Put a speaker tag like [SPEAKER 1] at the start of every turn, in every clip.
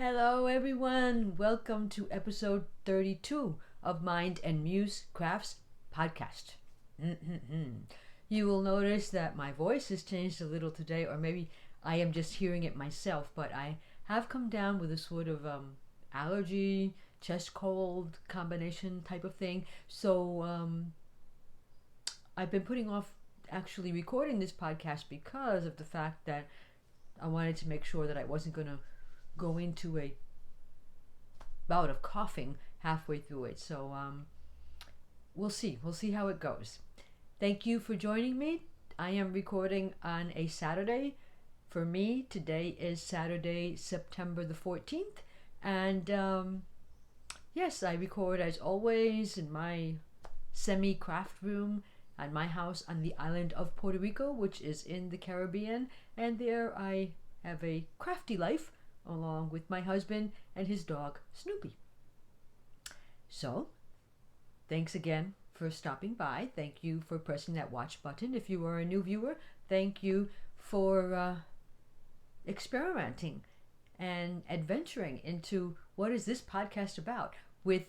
[SPEAKER 1] Hello everyone, welcome to episode 32 of Mind and Muse Crafts podcast. You will notice that my voice has changed a little today, or maybe I am just hearing it myself, but I have come down with a sort of allergy, chest cold combination type of thing. So I've been putting off actually recording this podcast because of the fact that I wanted to make sure that I wasn't going to go into a bout of coughing halfway through it. So we'll see how it goes. Thank you for joining me. I am recording on a Saturday. For me, today is Saturday, September the 14th. And yes, I record as always in my semi-craft room at my house on the island of Puerto Rico, which is in the Caribbean. And there I have a crafty life along with my husband and his dog, Snoopy. So, thanks again for stopping by. Thank you for pressing that watch button. If you are a new viewer, thank you for experimenting and adventuring into what is this podcast about with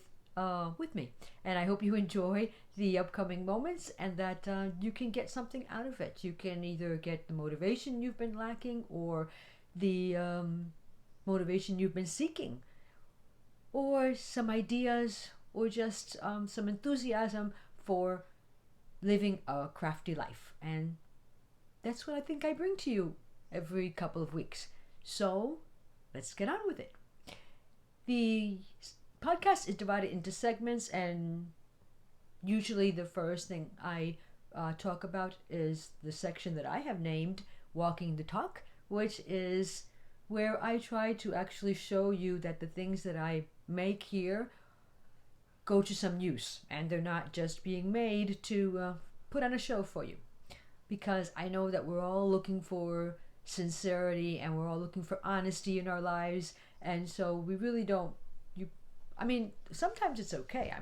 [SPEAKER 1] me. And I hope you enjoy the upcoming moments and that you can get something out of it. You can either get the motivation you've been lacking, or the motivation you've been seeking, or some ideas, or just some enthusiasm for living a crafty life. And that's what I think I bring to you every couple of weeks. So let's get on with it. The podcast is divided into segments, and usually the first thing I talk about is the section that I have named Walking the Talk, which is where I try to actually show you that the things that I make here go to some use, and they're not just being made to put on a show for you. Because I know that we're all looking for sincerity, and we're all looking for honesty in our lives, and so we really don't, sometimes it's okay.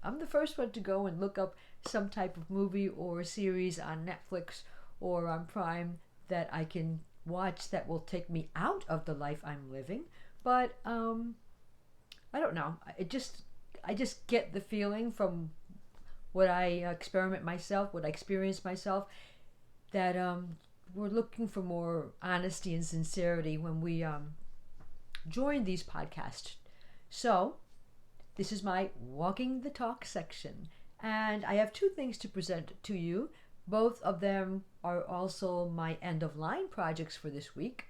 [SPEAKER 1] I'm the first one to go and look up some type of movie or series on Netflix or on Prime that I can watch that will take me out of the life I'm living. But I don't know. I just get the feeling from what I experiment myself, what I experience myself, that we're looking for more honesty and sincerity when we join these podcasts. So this is my Walking the Talk section, and I have two things to present to you. Both of them are also my end-of-line projects for this week.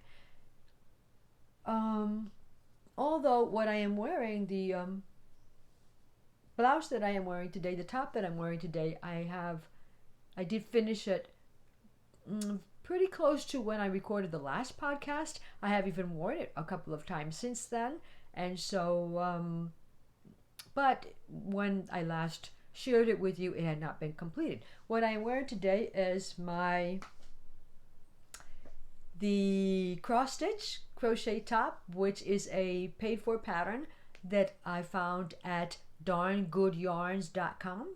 [SPEAKER 1] Although what I am wearing, the blouse that I am wearing today, the top that I'm wearing today, I did finish it pretty close to when I recorded the last podcast. I have even worn it a couple of times since then. And so, but when I last shared it with you, it had not been completed. What I am wearing today is the cross stitch crochet top, which is a paid for pattern that I found at darngoodyarns.com.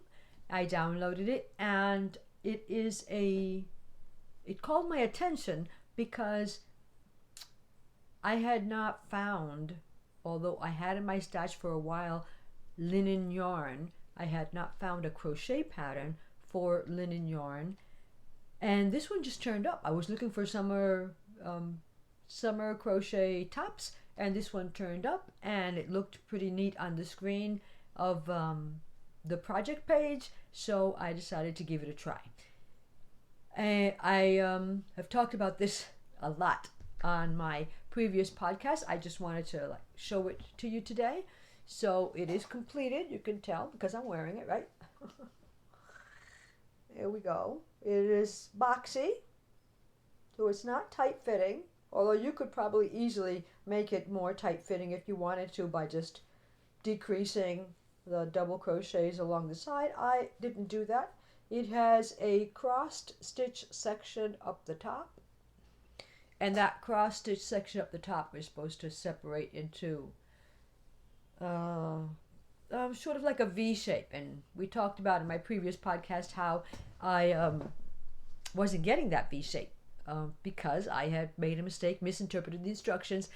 [SPEAKER 1] I downloaded it, and it called my attention because I had not found, although I had in my stash for a while linen yarn, I had not found a crochet pattern for linen yarn, and this one just turned up. I was looking for summer crochet tops, and this one turned up, and it looked pretty neat on the screen of the project page, so I decided to give it a try. I have talked about this a lot on my previous podcast. I just wanted to show it to you today. So it is completed. You can tell because I'm wearing it, right? There we go. It is boxy, so it's not tight-fitting, although you could probably easily make it more tight-fitting if you wanted to by just decreasing the double crochets along the side. I didn't do that. It has a crossed stitch section up the top, and that cross stitch section up the top is supposed to separate into sort of like a V shape. And we talked about in my previous podcast how I wasn't getting that V shape because I had made a mistake, misinterpreted the instructions,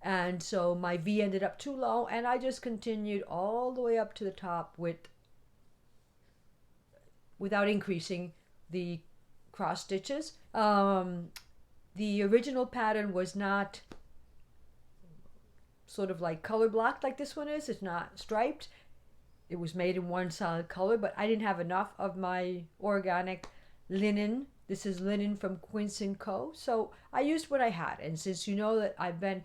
[SPEAKER 1] And so my V ended up too low, and I just continued all the way up to the top without increasing the cross stitches. The original pattern was not sort of like color blocked like this one is. It's not striped. It was made in one solid color, but I didn't have enough of my organic linen. This is linen from Quince Co. So I used what I had. And since you know that I've been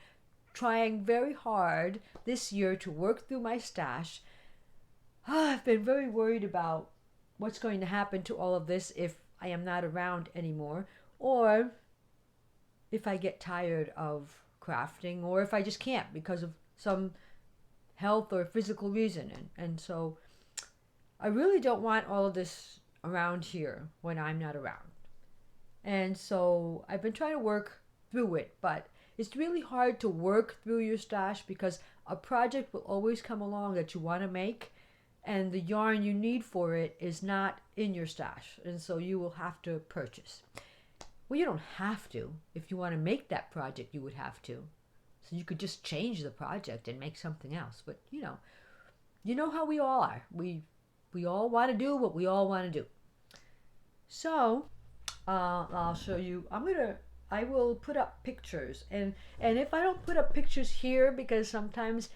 [SPEAKER 1] trying very hard this year to work through my stash, I've been very worried about what's going to happen to all of this if I am not around anymore, or if I get tired of crafting, or if I just can't because of some health or physical reason. And so I really don't want all of this around here when I'm not around. And so I've been trying to work through it, but it's really hard to work through your stash because a project will always come along that you want to make, and the yarn you need for it is not in your stash, and so you will have to purchase. Well, you don't have to. If you want to make that project, you would have to. So you could just change the project and make something else. But you know how we all are. We all want to do what we all want to do. So I'll show you. I will put up pictures, and if I don't put up pictures here, because sometimes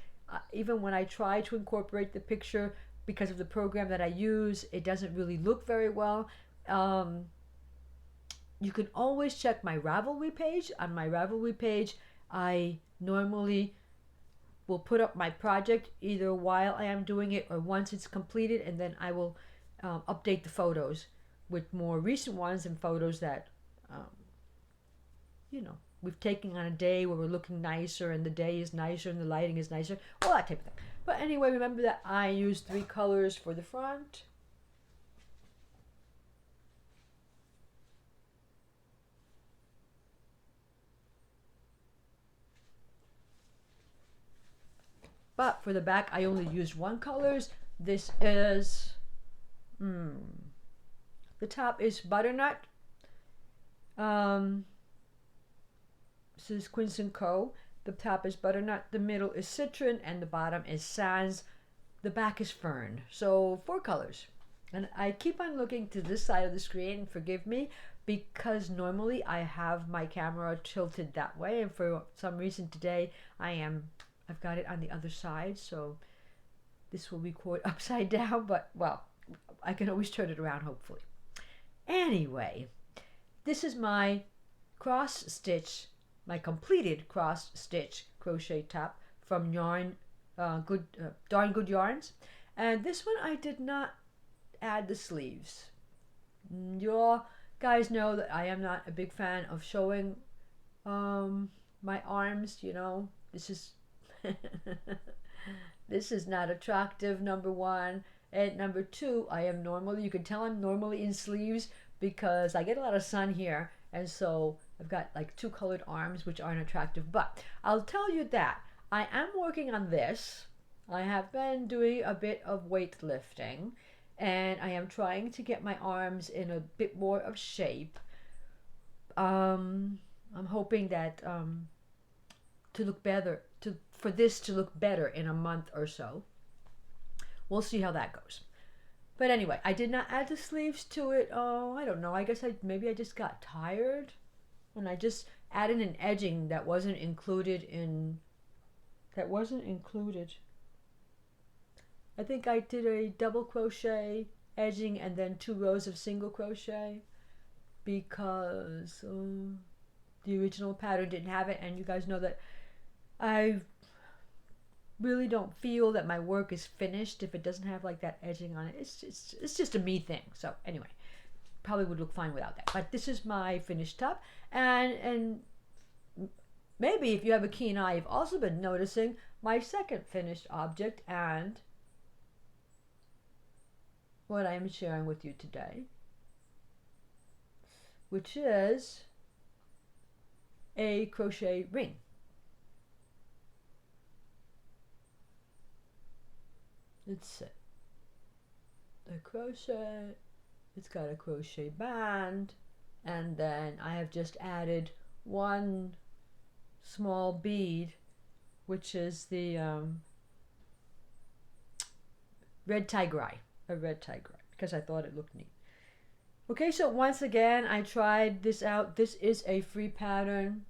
[SPEAKER 1] even when I try to incorporate the picture, because of the program that I use, it doesn't really look very well. You can always check my Ravelry page. On my Ravelry page, I normally will put up my project either while I am doing it or once it's completed, and then I will update the photos with more recent ones and photos that we've taken on a day where we're looking nicer and the day is nicer and the lighting is nicer, all that type of thing. But anyway, remember that I use 3 colors for the front. But for the back, I only used 1 colors. This is, the top is butternut. This is Quince Co. The top is butternut, the middle is citron, and the bottom is sans. The back is fern. So 4 colors. And I keep on looking to this side of the screen, forgive me, because normally I have my camera tilted that way, and for some reason today I've got it on the other side, so this will record upside down, but well, I can always turn it around hopefully. Anyway, this is my cross stitch, my completed cross stitch crochet top from Darn Good Yarns, and this one I did not add the sleeves. You all guys know that I am not a big fan of showing my arms. This is this is not attractive, number 1, and number 2, you can tell I'm normally in sleeves because I get a lot of sun here, and so I've got like 2 colored arms, which aren't attractive. But I'll tell you that I am working on this. I have been doing a bit of weightlifting, and I am trying to get my arms in a bit more of shape. I'm hoping that to look better, for this to look better in a month or so. We'll see how that goes. But anyway, I did not add the sleeves to it. Oh, I don't know. I guess maybe I just got tired, and I just added an edging that wasn't included. I think I did a double crochet edging and then 2 rows of single crochet because the original pattern didn't have it, and you guys know that I really don't feel that my work is finished if it doesn't have like that edging on it. It's just a me thing. So anyway, probably would look fine without that. But this is my finished top, and maybe if you have a keen eye, you've also been noticing my second finished object and what I am sharing with you today, which is a crochet ring. It's a crochet, it's got a crochet band, and then I have just added 1 small bead which is the red tie-gray, a red tie-gray, because I thought it looked neat. Okay, so once again, I tried this out. This is a free pattern.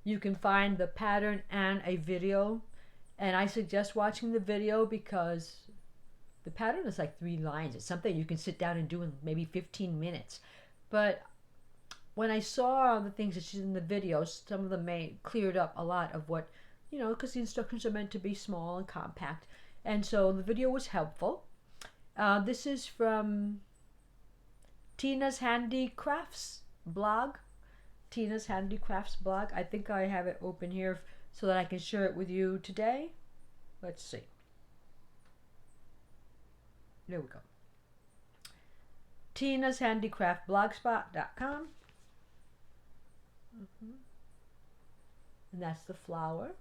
[SPEAKER 1] You can find the pattern and a video, and I suggest watching the video because the pattern is like 3 lines. It's something you can sit down and do in maybe 15 minutes. But when I saw the things that she's in the videos, some of them cleared up a lot of what, you know, because the instructions are meant to be small and compact. And so the video was helpful. This is from Tina's Handicrafts blog. Tina's Handicrafts blog. I think I have it open here so that I can share it with you today. Let's see. There we go. Tina's Handicraft blogspot.com. And that's the flower.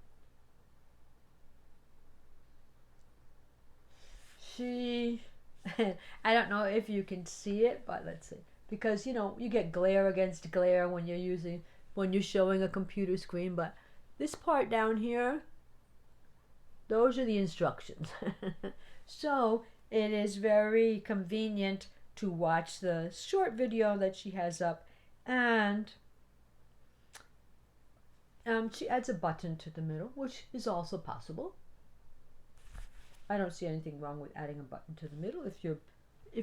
[SPEAKER 1] She, I don't know if you can see it, but let's see. Because, you know, you get glare against glare when you're showing a computer screen, but this part down here, those are the instructions. So it is very convenient to watch the short video that she has up, and she adds a button to the middle, which is also possible. I don't see anything wrong with adding a button to the middle if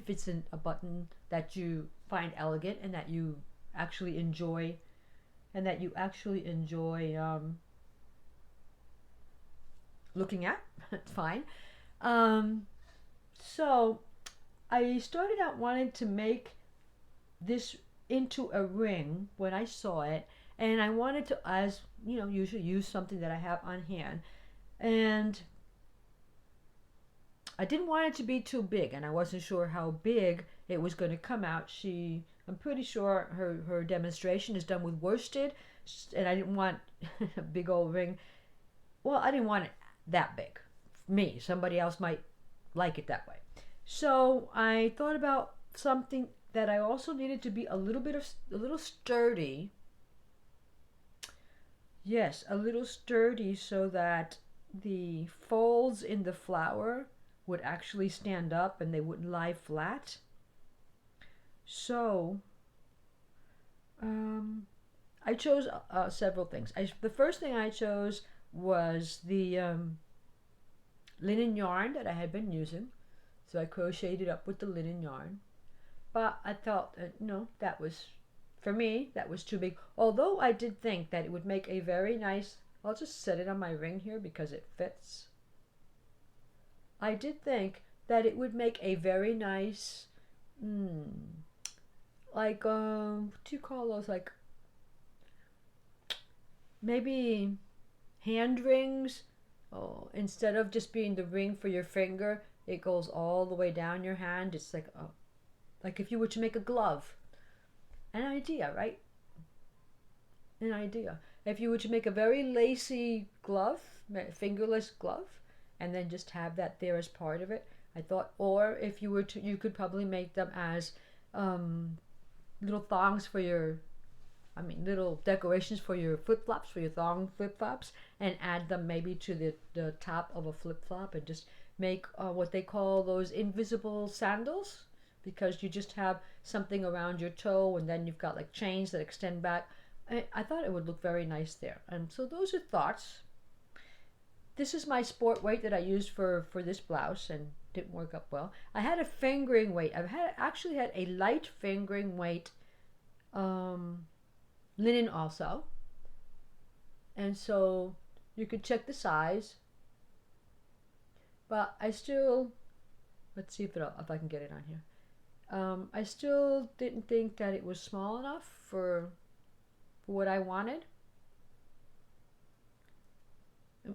[SPEAKER 1] it's a button that you find elegant and that you actually enjoy, looking at. It's fine. So I started out wanting to make this into a ring when I saw it, and I wanted to, as you know, usually use something that I have on hand, and I didn't want it to be too big, and I wasn't sure how big it was going to come out. I'm pretty sure her demonstration is done with worsted, and I didn't want a big old ring. Well, I didn't want it that big. Me, somebody else might like it that way. So I thought about something that I also needed to be a little sturdy. Yes, a little sturdy so that the folds in the flower would actually stand up and they wouldn't lie flat. So I chose several things. The first thing I chose was the linen yarn that I had been using. So I crocheted it up with the linen yarn. But I thought, no, for me, that was too big. Although I did think that it would make a very nice, I'll just set it on my ring here because it fits. I did think that it would make a very nice, like, what do you call those? Like, maybe hand rings. Oh, instead of just being the ring for your finger, it goes all the way down your hand. It's like if you were to make a glove. An idea, right? An idea. If you were to make a very lacy glove, fingerless glove, and then just have that there as part of it, I thought, or if you were to, you could probably make them as little thongs for little decorations for your flip-flops, for your thong flip-flops, and add them maybe to the top of a flip-flop and just make what they call those invisible sandals, because you just have something around your toe and then you've got like chains that extend back. I thought it would look very nice there. And so those are thoughts. This is my sport weight that I used for this blouse and didn't work up well. I had a fingering weight. Actually had a light fingering weight linen also. And so you could check the size. But I still, let's see if I can get it on here. I still didn't think that it was small enough for what I wanted.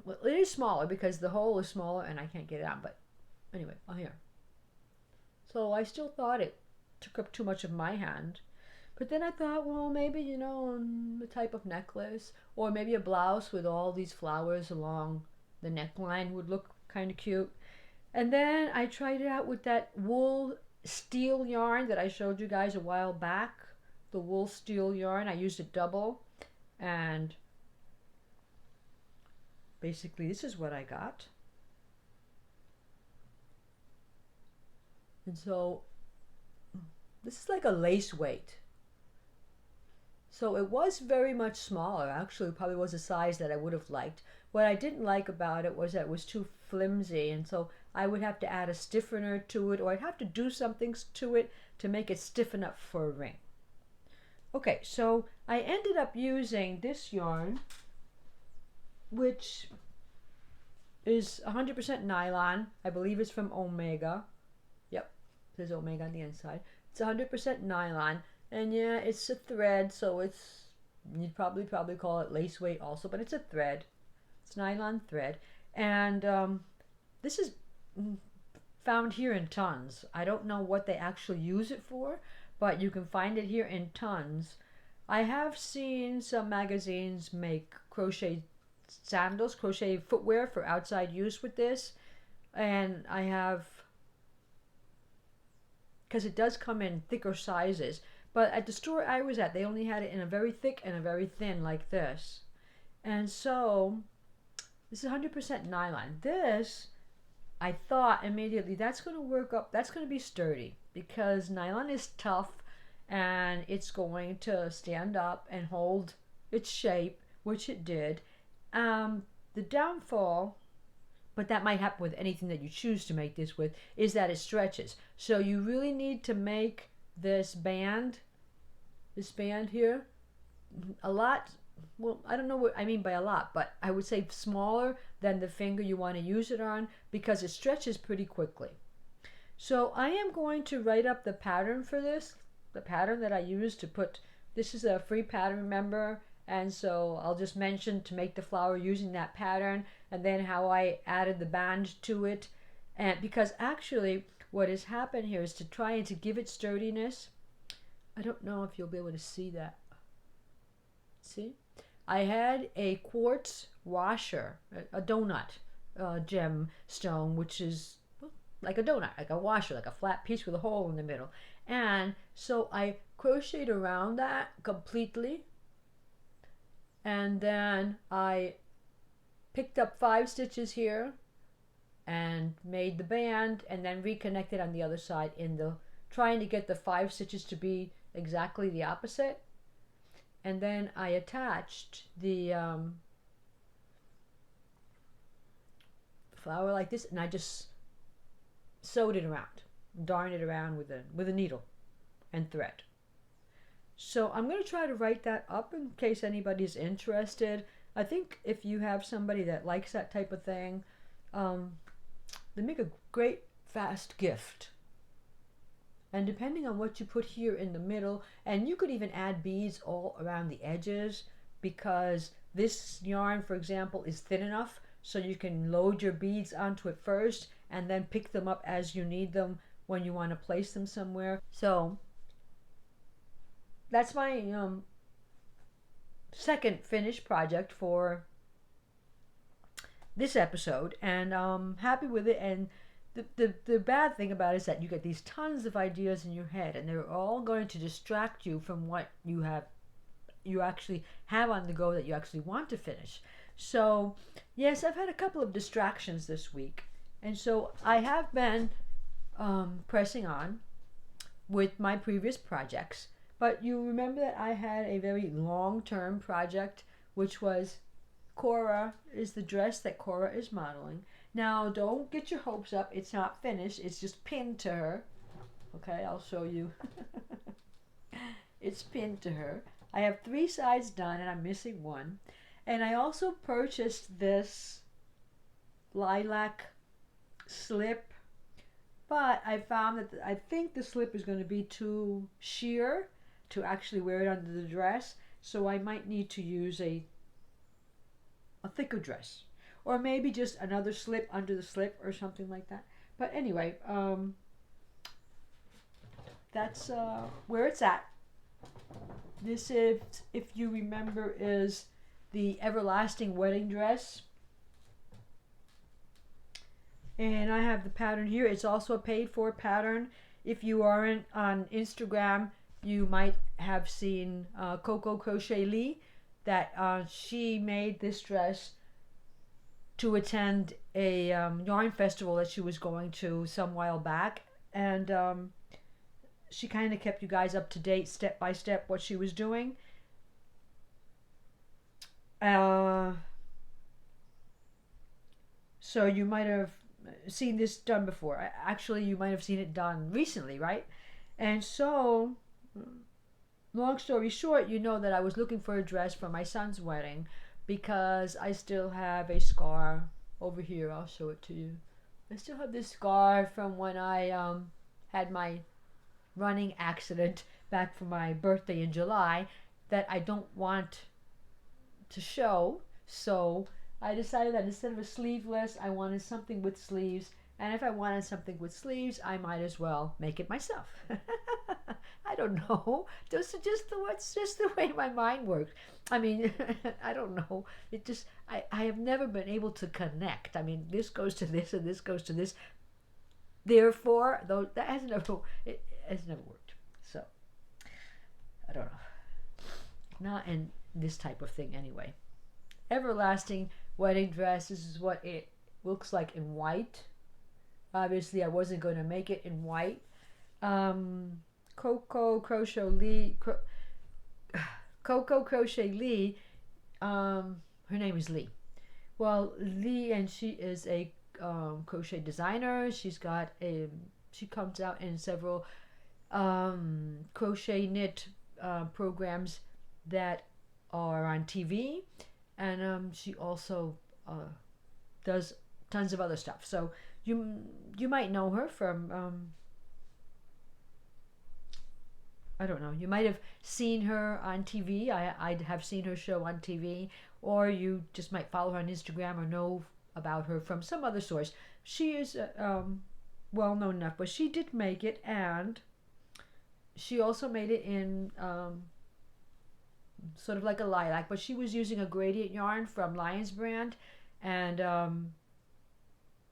[SPEAKER 1] Well, it is smaller because the hole is smaller and I can't get it on, but anyway, here. So I still thought it took up too much of my hand. But then I thought, well, maybe, the type of necklace, or maybe a blouse with all these flowers along the neckline would look kind of cute. And then I tried it out with that wool steel yarn that I showed you guys a while back. The wool steel yarn. I used a double, and basically this is what I got. And so this is like a lace weight. So it was very much smaller. Actually, probably was a size that I would have liked. What I didn't like about it was that it was too flimsy, and so I would have to add a stiffener to it, or I'd have to do something to it to make it stiff enough for a ring. Okay, so I ended up using this yarn, which is 100% nylon. I believe it's from Omega. Yep, there's Omega on the inside. It's 100% nylon, and yeah, it's a thread, so you'd probably call it lace weight also, but it's a thread. It's nylon thread, and this is found here in tons. I don't know what they actually use it for, but you can find it here in tons. I have seen some magazines make crochet sandals, crochet footwear for outside use with this, and I have, because it does come in thicker sizes, but at the store I was at, they only had it in a very thick and a very thin like this. And so this is 100% nylon. This, I thought immediately, that's going to work up, that's going to be sturdy, because nylon is tough and it's going to stand up and hold its shape, which it did. The downfall, but that might happen with anything that you choose to make this with, is that it stretches. So you really need to make this band here, a lot, well, I don't know what I mean by a lot, but I would say smaller than the finger you want to use it on, because it stretches pretty quickly. So I am going to write up the pattern for this, the pattern that I used to put, this is a free pattern, remember, and so I'll just mention to make the flower using that pattern, and then how I added the band to it. And because actually what has happened here is to try and to give it sturdiness. I don't know if you'll be able to see that. See? I had a quartz washer, a donut gemstone, which is like a donut, like a washer, like a flat piece with a hole in the middle. And so I crocheted around that completely, and then I picked up 5 stitches here and made the band, and then reconnected on the other side in the, trying to get the 5 stitches to be exactly the opposite. And then I attached the flower like this, and I just sewed it around, darned it around with a needle and thread. So I'm going to try to write that up in case anybody's interested. I think if you have somebody that likes that type of thing, they make a great fast gift. And depending on what you put here in the middle, and you could even add beads all around the edges, because this yarn, for example, is thin enough so you can load your beads onto it first and then pick them up as you need them when you want to place them somewhere. So that's my second finished project for this episode, and I'm happy with it. And the bad thing about it is that you get these tons of ideas in your head, and they're all going to distract you from what you actually have on the go that you actually want to finish. So yes, I've had a couple of distractions this week, and so I have been pressing on with my previous projects. But you remember that I had a very long-term project, which was Cora, is the dress that Cora is modeling. Now, don't get your hopes up. It's not finished. It's just pinned to her. Okay, I'll show you. It's pinned to her. I have 3 sides done, and I'm missing one. And I also purchased this lilac slip, but I found that I think the slip is going to be too sheer to actually wear it under the dress, so I might need to use a thicker dress, or maybe just another slip under the slip or something like that. But anyway, that's where it's at. This is, if you remember, is the Everlasting Wedding Dress, and I have the pattern here. It's also a paid for pattern. If you aren't on Instagram, you might have seen Coco Crochet Lee, that she made this dress to attend a yarn festival that she was going to some while back, and she kind of kept you guys up to date step by step what she was doing. So you might have seen this done before. Actually, you might have seen it done recently, right? And so, long story short, you know that I was looking for a dress for my son's wedding because I still have a scar over here. I'll show it to you. I still have this scar from when I had my running accident back for my birthday in July that I don't want to show. So I decided that instead of a sleeveless, I wanted something with sleeves. And if I wanted something with sleeves, I might as well make it myself. I don't know. It's just the way my mind works. I mean, I don't know. It just, I have never been able to connect. I mean, this goes to this and this goes to this. Therefore, though that has never worked. So, I don't know. Not in this type of thing anyway. Everlasting wedding dress. This is what it looks like in white. Obviously, I wasn't going to make it in white. Coco Crochet Lee. Coco Crochet Lee. Her name is Lee. Well, Lee, and she is a crochet designer. She comes out in several crochet knit programs that are on TV, and she also does tons of other stuff. So you might know her from I don't know. You might have seen her on TV. I have seen her show on TV, or you just might follow her on Instagram or know about her from some other source. She is well known enough, but she did make it, and she also made it in sort of like a lilac, but she was using a gradient yarn from Lion's brand, and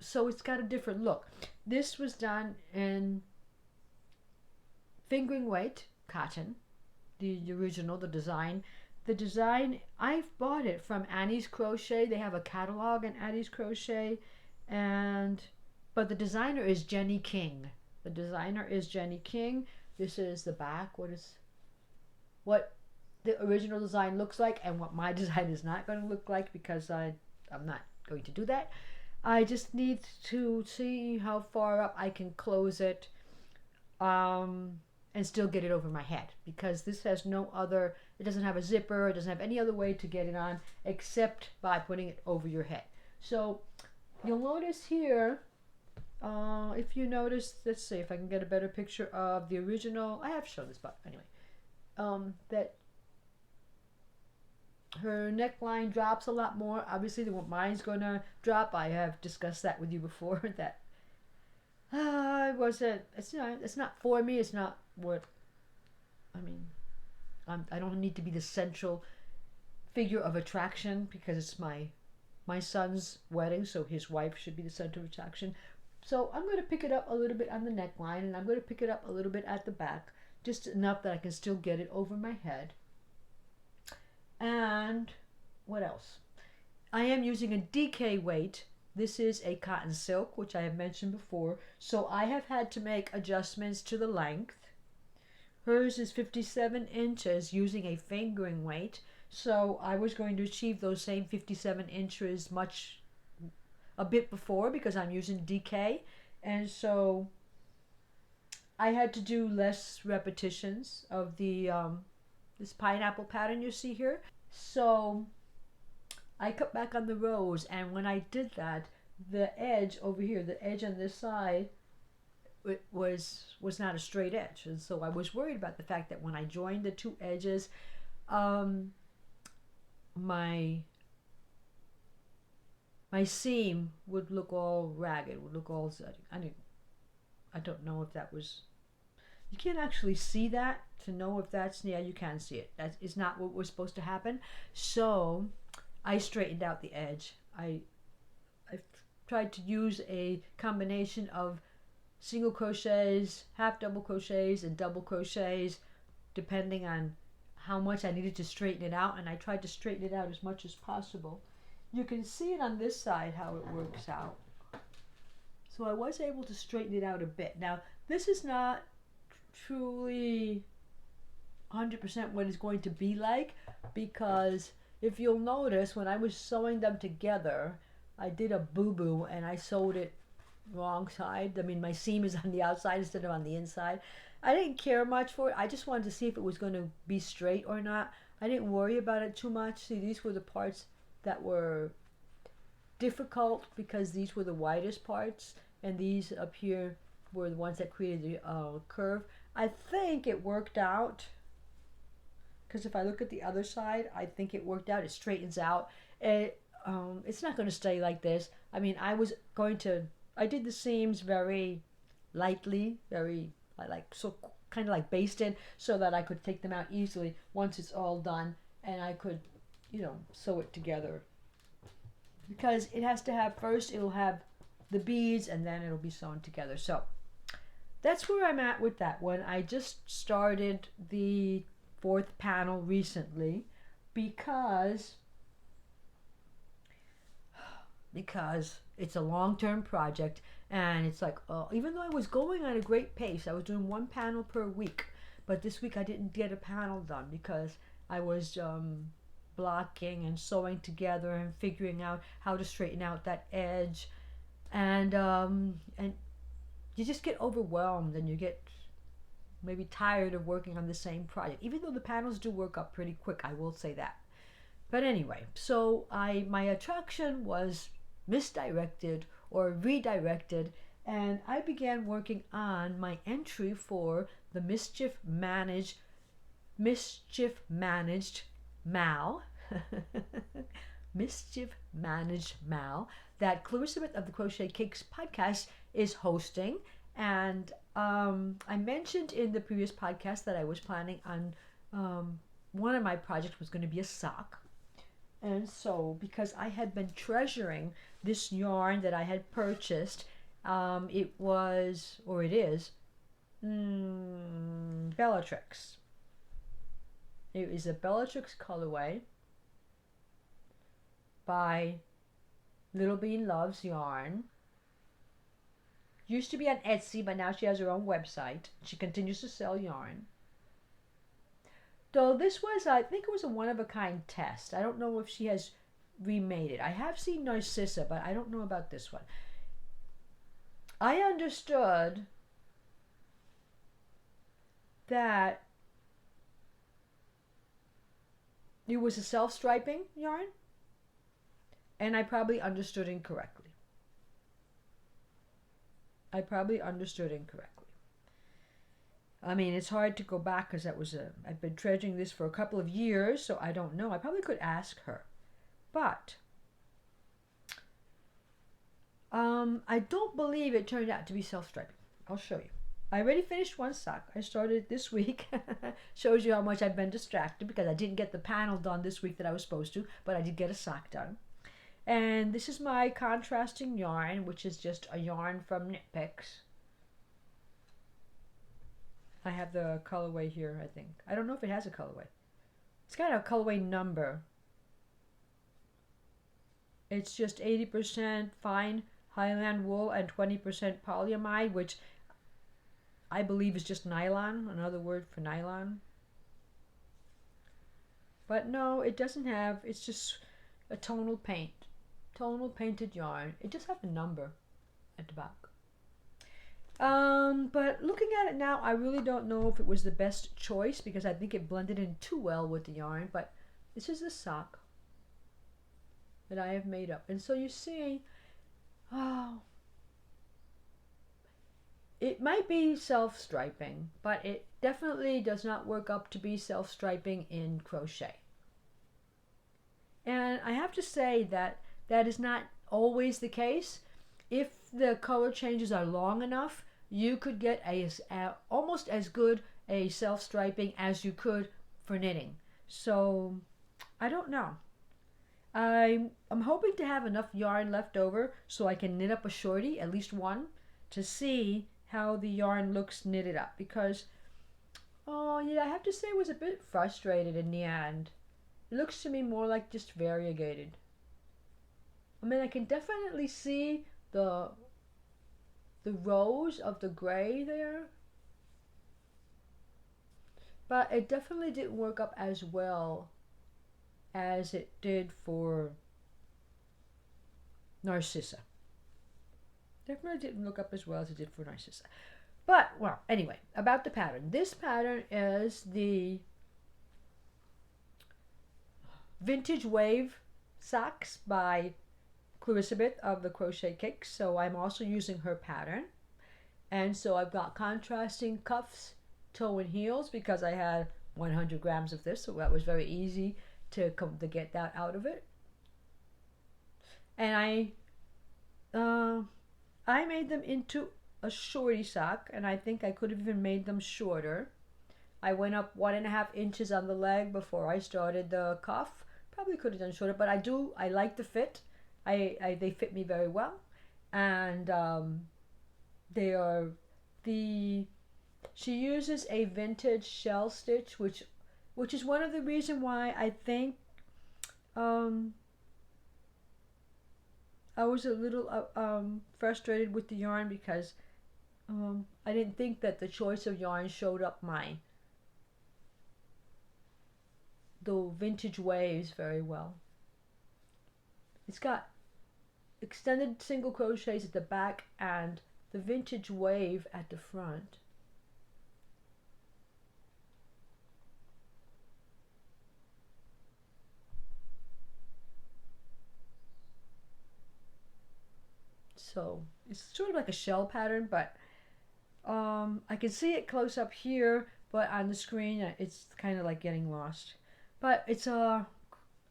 [SPEAKER 1] so it's got a different look. This was done in fingering weight cotton, the original, the design. The design, I've bought it from Annie's Crochet. They have a catalog in Annie's Crochet, but the designer is Jenny King. The designer is Jenny King. This is the back. What the original design looks like, and what my design is not going to look like, because I'm not going to do that. I just need to see how far up I can close it and still get it over my head, because this has no other, it doesn't have a zipper, it doesn't have any other way to get it on except by putting it over your head. So you'll notice here, if you notice, let's see if I can get a better picture of the original. I have shown this, but anyway, that her neckline drops a lot more. Obviously, mine's gonna drop. I have discussed that with you before. That it's not for me. It's not what I mean. I don't need to be the central figure of attraction, because it's my son's wedding, so his wife should be the center of attraction. So I'm going to pick it up a little bit on the neckline, and I'm going to pick it up a little bit at the back, just enough that I can still get it over my head. And what else? I am using a DK weight. This is a cotton silk, which I have mentioned before. So I have had to make adjustments to the length. Hers is 57 inches using a fingering weight. So I was going to achieve those same 57 inches a bit before, because I'm using DK. And so I had to do less repetitions of the this pineapple pattern you see here. So I cut back on the rows, and when I did that, the edge over here, the edge on this side, it was not a straight edge, and so I was worried about the fact that when I joined the two edges, my seam would look all ragged, would look all, I don't know if that was, you can't actually see that to know if that's, yeah, you can see it. That is not what was supposed to happen. So I straightened out the edge. I tried to use a combination of single crochets, half double crochets, and double crochets, depending on how much I needed to straighten it out, and I tried to straighten it out as much as possible. you can see it on this side how it works out. So I was able to straighten it out a bit. Now, this is not truly 100% what it's going to be like, because if you'll notice, when I was sewing them together, I did a boo-boo and I sewed it wrong side. I mean, my seam is on the outside instead of on the inside. I didn't care much for it. I just wanted to see if it was going to be straight or not. I didn't worry about it too much. See, these were the parts that were difficult because these were the widest parts, and these up here were the ones that created the curve. I think it worked out, because if I look at the other side, I think it worked out. It straightens out. It's not going to stay like this. I mean, I did the seams very lightly, very kind of like basted, so that I could take them out easily once it's all done, and I could, sew it together. Because it has to have, first it'll have the beads and then it'll be sewn together. So that's where I'm at with that one. I just started the 4th panel recently because it's a long-term project, and it's like, even though I was going at a great pace, I was doing 1 panel per week, but this week I didn't get a panel done because I was blocking and sewing together and figuring out how to straighten out that edge, and you just get overwhelmed and you get maybe tired of working on the same project, even though the panels do work up pretty quick, I will say that. But anyway, so my attraction was misdirected or redirected, and I began working on my entry for the Mischief Managed Mal Mischief Managed Mal that Clarissa of the Crochet Cakes podcast is hosting. And I mentioned in the previous podcast that I was planning on one of my projects was going to be a sock. And so, because I had been treasuring this yarn that I had purchased, it is Bellatrix. It is a Bellatrix colorway by Little Bean Loves Yarn. Used to be on Etsy, but now she has her own website. She continues to sell yarn. Though this was, I think it was a one-of-a-kind test. I don't know if she has remade it. I have seen Narcissa, but I don't know about this one. I understood that it was a self-striping yarn, and I probably understood incorrectly. I mean, it's hard to go back because I've been treasuring this for a couple of years, so I don't know. I probably could ask her. But I don't believe it turned out to be self-striping. I'll show you. I already finished one sock. I started this week. Shows you how much I've been distracted because I didn't get the panel done this week that I was supposed to, but I did get a sock done. And this is my contrasting yarn, which is just a yarn from Knit Picks. I have the colorway here, I think. I don't know if it has a colorway. It's got a colorway number. It's just 80% fine Highland wool and 20% polyamide, which I believe is just nylon, another word for nylon. But no, it doesn't have, it's just a tonal painted yarn. It just has a number at the back. But looking at it now, I really don't know if it was the best choice because I think it blended in too well with the yarn, but this is the sock that I have made up. And so you see, it might be self-striping, but it definitely does not work up to be self-striping in crochet. And I have to say that that is not always the case. If the color changes are long enough, you could get almost as good a self-striping as you could for knitting. So, I don't know. I'm hoping to have enough yarn left over so I can knit up a shorty, at least one, to see how the yarn looks knitted up. Because, I have to say I was a bit frustrated in the end. It looks to me more like just variegated. I mean, I can definitely see the rose of the gray there, but it definitely didn't work up as well as it did for Narcissa. Definitely didn't look up as well as it did for Narcissa. But, well, anyway, about the pattern. This pattern is the Vintage Wave Socks by Clarissabeth of the Crochet Cakes. So I'm also using her pattern. And so I've got contrasting cuffs, toe and heels, because I had 100 grams of this. So that was very easy to get that out of it. And I made them into a shorty sock, and I think I could have even made them shorter. I went up 1.5 inches on the leg before I started the cuff. Probably could have done shorter, but I like the fit. They fit me very well, and she uses a vintage shell stitch, which is one of the reasons why I think I was a little frustrated with the yarn, because I didn't think that the choice of yarn showed up the vintage waves very well. It's got extended single crochets at the back and the vintage wave at the front. So it's sort of like a shell pattern, but I can see it close up here, but on the screen it's kind of like getting lost. But it's a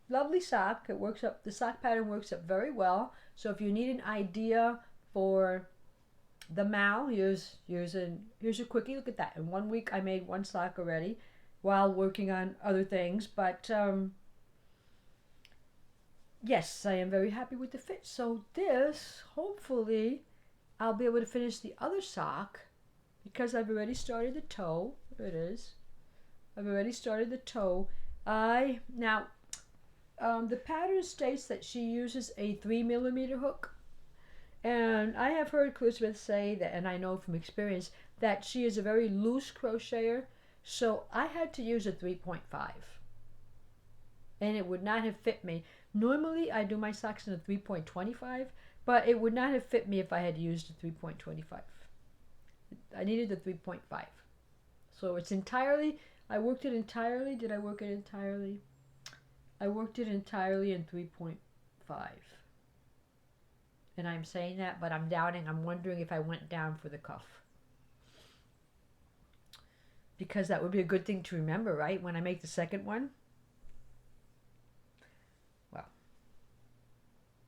[SPEAKER 1] lovely sock. It works up. The sock pattern works up very well. So if you need an idea for the mal, here's a quickie. Look at that. In 1 week I made one sock already, while working on other things. But yes, I am very happy with the fit. So this, hopefully, I'll be able to finish the other sock, because I've already started the toe. There it is. I've already started the toe. The pattern states that she uses a 3mm hook, and I have heard Elizabeth say that, and I know from experience, that she is a very loose crocheter, so I had to use a 3.5, and it would not have fit me. Normally I do my socks in a 3.25, but it would not have fit me if I had used a 3.25. I needed the 3.5. So it's entirely, I worked it entirely. Did I work it entirely? I worked it entirely in 3.5. And I'm saying that, but I'm doubting. I'm wondering if I went down for the cuff, because that would be a good thing to remember, right? When I make the second one. Well,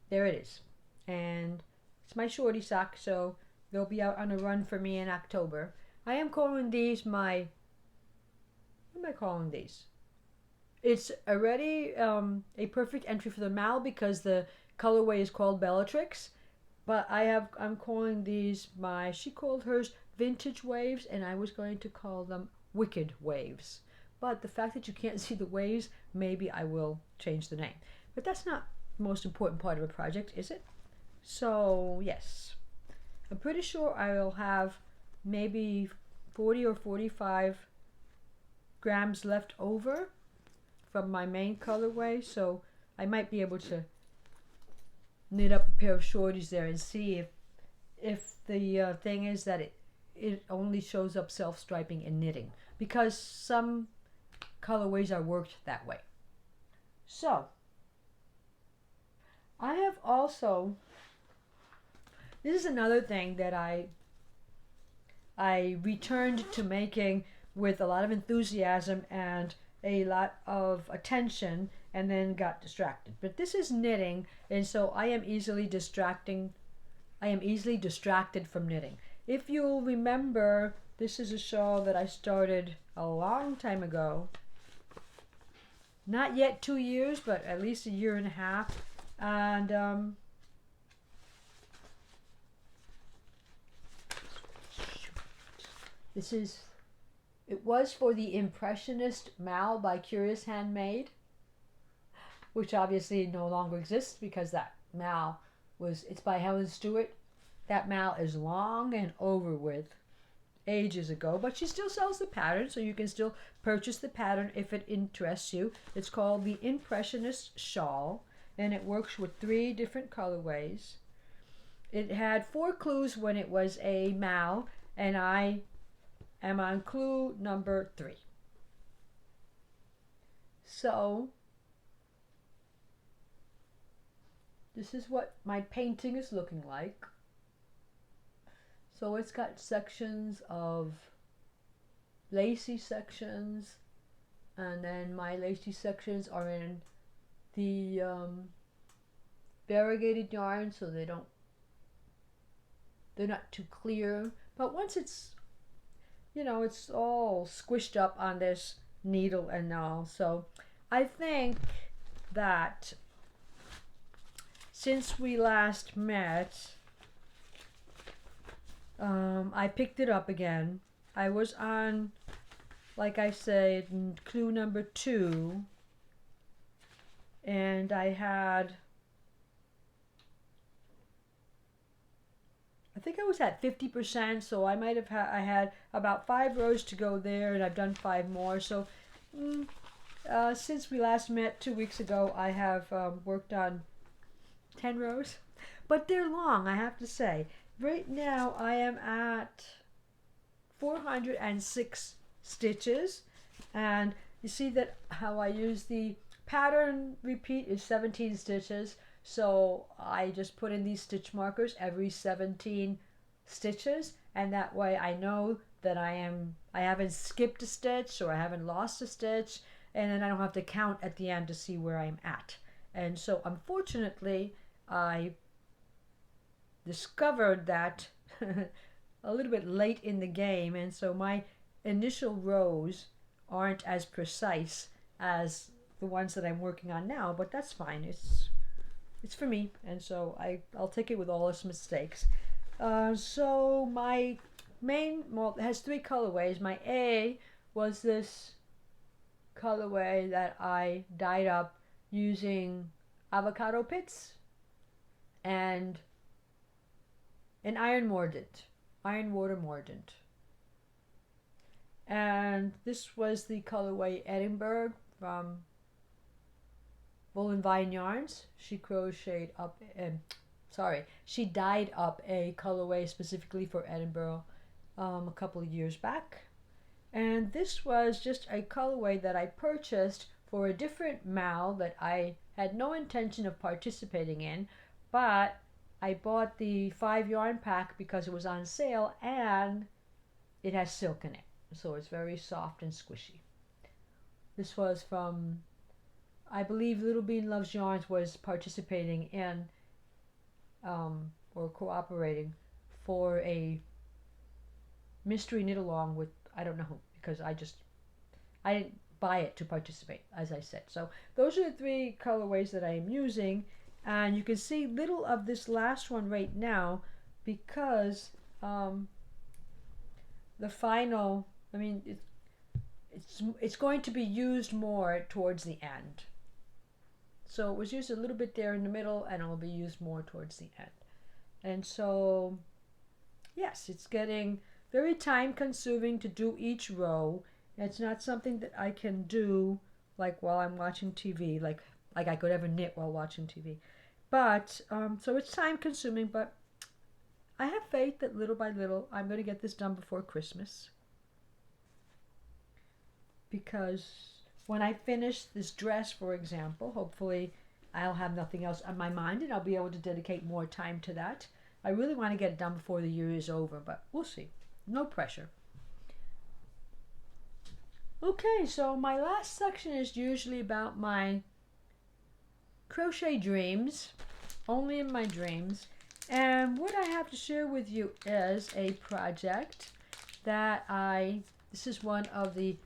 [SPEAKER 1] there it is. And it's my shorty sock, so they'll be out on a run for me in October. I am calling these what am I calling these? It's already a perfect entry for the mal, because the colorway is called Bellatrix. But I'm calling these she called hers Vintage Waves, and I was going to call them Wicked Waves. But the fact that you can't see the waves, maybe I will change the name. But that's not the most important part of a project, is it? So, yes. I'm pretty sure I will have maybe 40 or 45 grams left over from my main colorway, so I might be able to knit up a pair of shorties there and see if the thing is that it only shows up self-striping and knitting, because some colorways are worked that way. So I have also, this is another thing that I returned to making with a lot of enthusiasm and a lot of attention, and then got distracted. But this is knitting, and so I am easily distracted from knitting. If you'll remember, this is a shawl that I started a long time ago. Not yet 2 years, but at least 1.5 years. And it was for the Impressionist Mal by Curious Handmade, which obviously no longer exists, because that mal it's by Helen Stewart. That mal is long and over with ages ago, but she still sells the pattern, so you can still purchase the pattern if it interests you. It's called the Impressionist Shawl, and it works with 3 different colorways. It had 4 clues when it was a mal, and I am on clue number 3. So this is what my painting is looking like. So it's got sections of lacy sections, and then my lacy sections are in the variegated yarn, so they're not too clear. But once it's, it's all squished up on this needle and all. So I think that since we last met, I picked it up again. I was on, like I said, clue number 2, and I think I was at 50%, so I might have I had about 5 rows to go there, and I've done 5 more. So since we last met 2 weeks ago, I have worked on 10 rows, but they're long, I have to say. Right now I am at 406 stitches, and you see that how I use the pattern repeat is 17 stitches, so I just put in these stitch markers every 17 stitches, and that way I know that I haven't skipped a stitch or I haven't lost a stitch, and then I don't have to count at the end to see where I'm at. And so unfortunately I discovered that a little bit late in the game, and so my initial rows aren't as precise as the ones that I'm working on now, but that's fine. It's for me, and so I'll take it with all its mistakes. So my main, it has 3 colorways. My A was this colorway that I dyed up using avocado pits and an iron water mordant. And this was the colorway Edinburgh from Wool and Vine Yarns. She she dyed up a colorway specifically for Edinburgh a couple of years back. And this was just a colorway that I purchased for a different mal that I had no intention of participating in, but I bought the 5 yarn pack because it was on sale, and it has silk in it, so it's very soft and squishy. This was from, I believe Little Bean Loves Yarns was participating in or cooperating for a mystery knit along with, I don't know who, because I didn't buy it to participate, as I said. So those are the 3 colorways that I am using, and you can see little of this last one right now because the final, it's going to be used more towards the end. So it was used a little bit there in the middle, and it will be used more towards the end. And so yes, it's getting very time consuming to do each row. It's not something that I can do like while I'm watching TV, like I could ever knit while watching TV. But so it's time consuming, but I have faith that little by little I'm going to get this done before Christmas, because when I finish this dress, for example, hopefully I'll have nothing else on my mind and I'll be able to dedicate more time to that. I really want to get it done before the year is over, but we'll see. No pressure. Okay, so my last section is usually about my crochet dreams, only in my dreams. And what I have to share with you is a project that this is one of the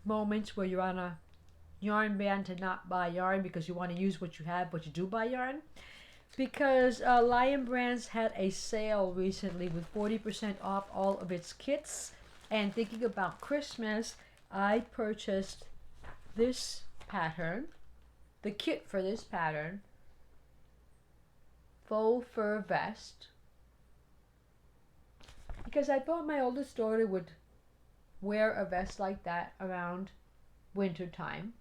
[SPEAKER 1] moments where you're on a yarn ban to not buy yarn because you want to use what you have, but you do buy yarn. Because Lion Brands had a sale recently with 40% off all of its kits. And thinking about Christmas, I purchased this pattern, the kit for this pattern, faux fur vest because I thought my oldest daughter would wear a vest like that around winter time.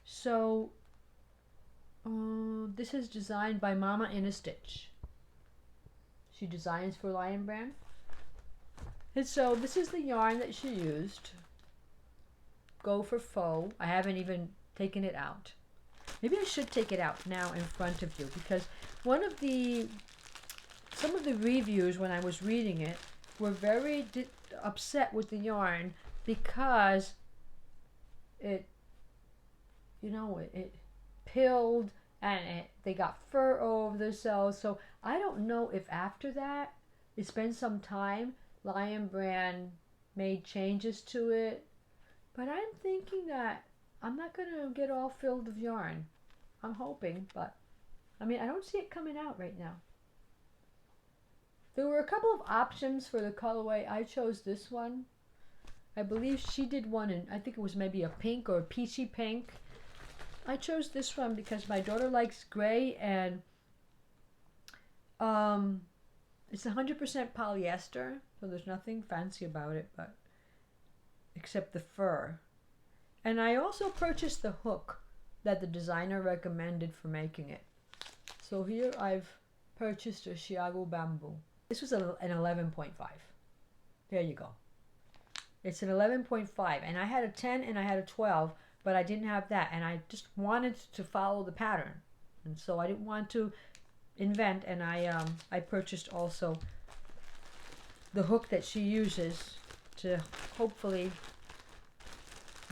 [SPEAKER 1] So this is designed by Mama in a Stitch. She designs for Lion Brand. And so this is the yarn that she used. Go for faux. I haven't even taken it out. Maybe I should take it out now in front of you, because some of the reviews when I was reading it were very upset with the yarn because it pilled and they got fur over themselves. So I don't know if after that, it's been some time, Lion Brand made changes to it. But I'm thinking that I'm not going to get all filled with yarn. I'm hoping, but I mean, I don't see it coming out right now. There were a couple of options for the colorway. I chose this one. I believe she did one in, I think it was maybe a pink or a peachy pink. I chose this one because my daughter likes gray, and it's 100% polyester, so there's nothing fancy about it, but except the fur. And I also purchased the hook that the designer recommended for making it. So here I've purchased a Chiago bamboo. This was an 11.5. There you go. It's an 11.5, and I had a 10 and I had a 12, but I didn't have that, and I just wanted to follow the pattern, and so I didn't want to invent. And I purchased also the hook that she uses to hopefully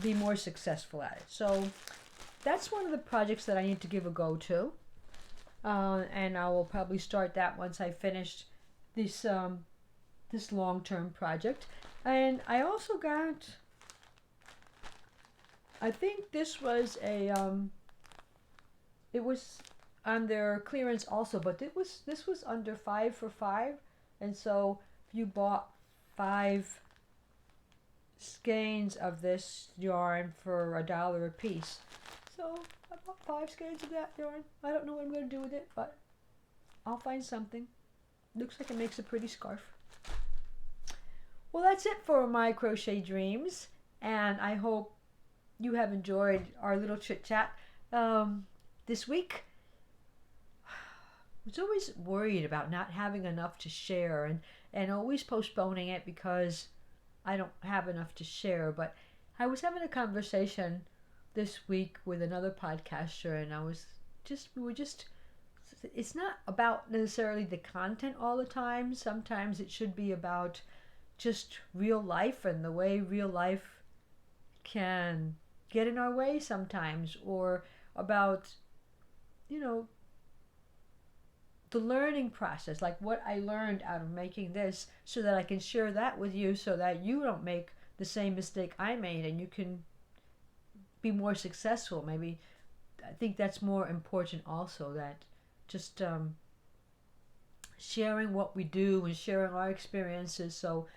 [SPEAKER 1] be more successful at it. So that's one of the projects that I need to give a go to, and I will probably start that once I finish this long-term project. And I also got, I think this was a it was on their clearance also, but this was under 5 for $5, and so if you bought 5 skeins of this yarn for $1 a piece. So I bought 5 skeins of that yarn. I don't know what I'm going to do with it, but I'll find something. Looks like it makes a pretty scarf. Well, that's it for my crochet dreams, and I hope you have enjoyed our little chit chat this week. I was always worried about not having enough to share, and always postponing it because I don't have enough to share. But I was having a conversation this week with another podcaster, and it's not about necessarily the content all the time. Sometimes it should be about just real life and the way real life can get in our way sometimes, or about, the learning process, like what I learned out of making this, so that I can share that with you, so that you don't make the same mistake I made and you can be more successful. Maybe I think that's more important also, that just sharing what we do and sharing our experiences. So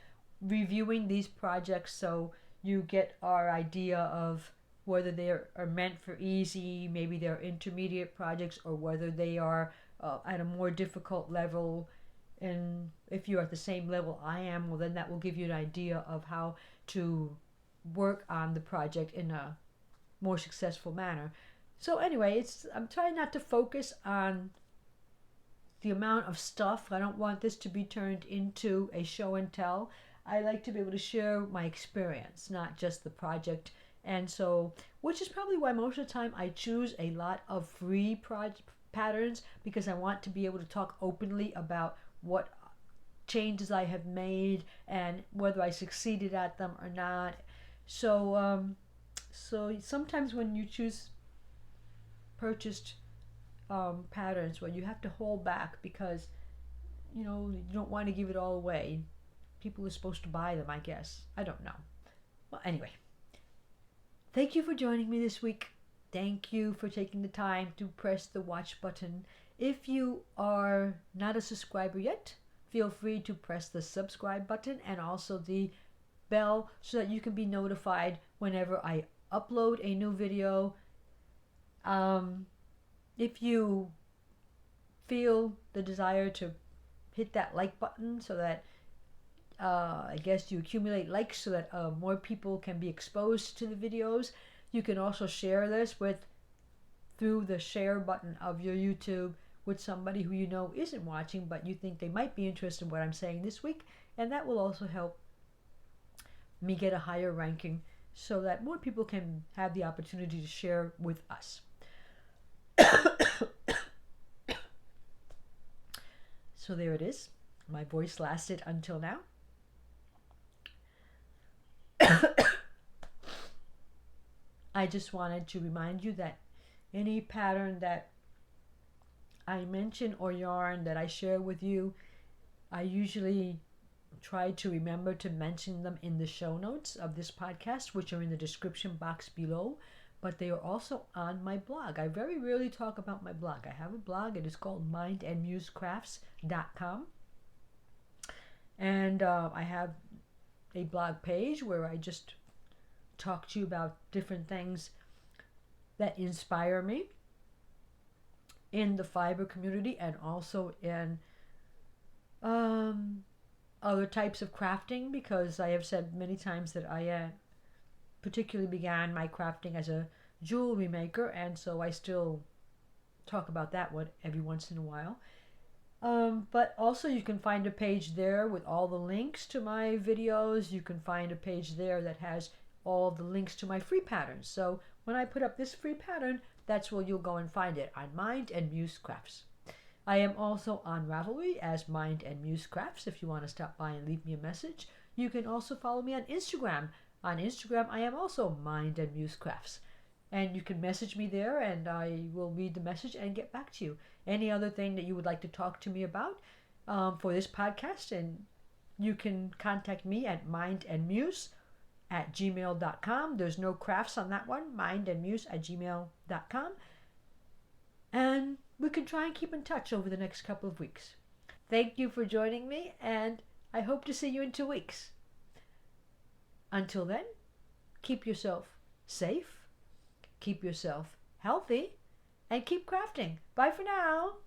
[SPEAKER 1] reviewing these projects so you get our idea of whether they are meant for easy, maybe they're intermediate projects, or whether they are at a more difficult level. And if you're at the same level I am, well, then that will give you an idea of how to work on the project in a more successful manner. So anyway, I'm trying not to focus on the amount of stuff. I don't want this to be turned into a show and tell. I like to be able to share my experience, not just the project. And so, which is probably why most of the time I choose a lot of free patterns, because I want to be able to talk openly about what changes I have made and whether I succeeded at them or not. So, so sometimes when you choose purchased patterns, well, you have to hold back because you don't want to give it all away. People are supposed to buy them, I guess. I don't know. Well, anyway, thank you for joining me this week. Thank you for taking the time to press the watch button. If you are not a subscriber yet, feel free to press the subscribe button and also the bell so that you can be notified whenever I upload a new video. if you feel the desire to hit that like button so that I guess you accumulate likes so that more people can be exposed to the videos. You can also share this through the share button of your YouTube with somebody who you know isn't watching, but you think they might be interested in what I'm saying this week, and that will also help me get a higher ranking so that more people can have the opportunity to share with us. So there it is. My voice lasted until now. I just wanted to remind you that any pattern that I mention or yarn that I share with you, I usually try to remember to mention them in the show notes of this podcast, which are in the description box below, but they are also on my blog. I very rarely talk about my blog. I have a blog. It is called mindandmusecrafts.com, and I have a blog page where I just talk to you about different things that inspire me in the fiber community and also in other types of crafting, because I have said many times that I particularly began my crafting as a jewelry maker, and so I still talk about that one every once in a while. But also you can find a page there with all the links to my videos. You can find a page there that has all the links to my free patterns. So when I put up this free pattern, that's where you'll go and find it, on Mind and Muse Crafts. I am also on Ravelry as Mind and Muse Crafts if you want to stop by and leave me a message. You can also follow me on Instagram. On Instagram, I am also Mind and Muse Crafts. And you can message me there and I will read the message and get back to you. Any other thing that you would like to talk to me about for this podcast, and you can contact me at mindandmuse@gmail.com. There's no crafts on that one, mindandmuse@gmail.com. And we can try and keep in touch over the next couple of weeks. Thank you for joining me, and I hope to see you in 2 weeks. Until then, keep yourself safe, keep yourself healthy, and keep crafting. Bye for now.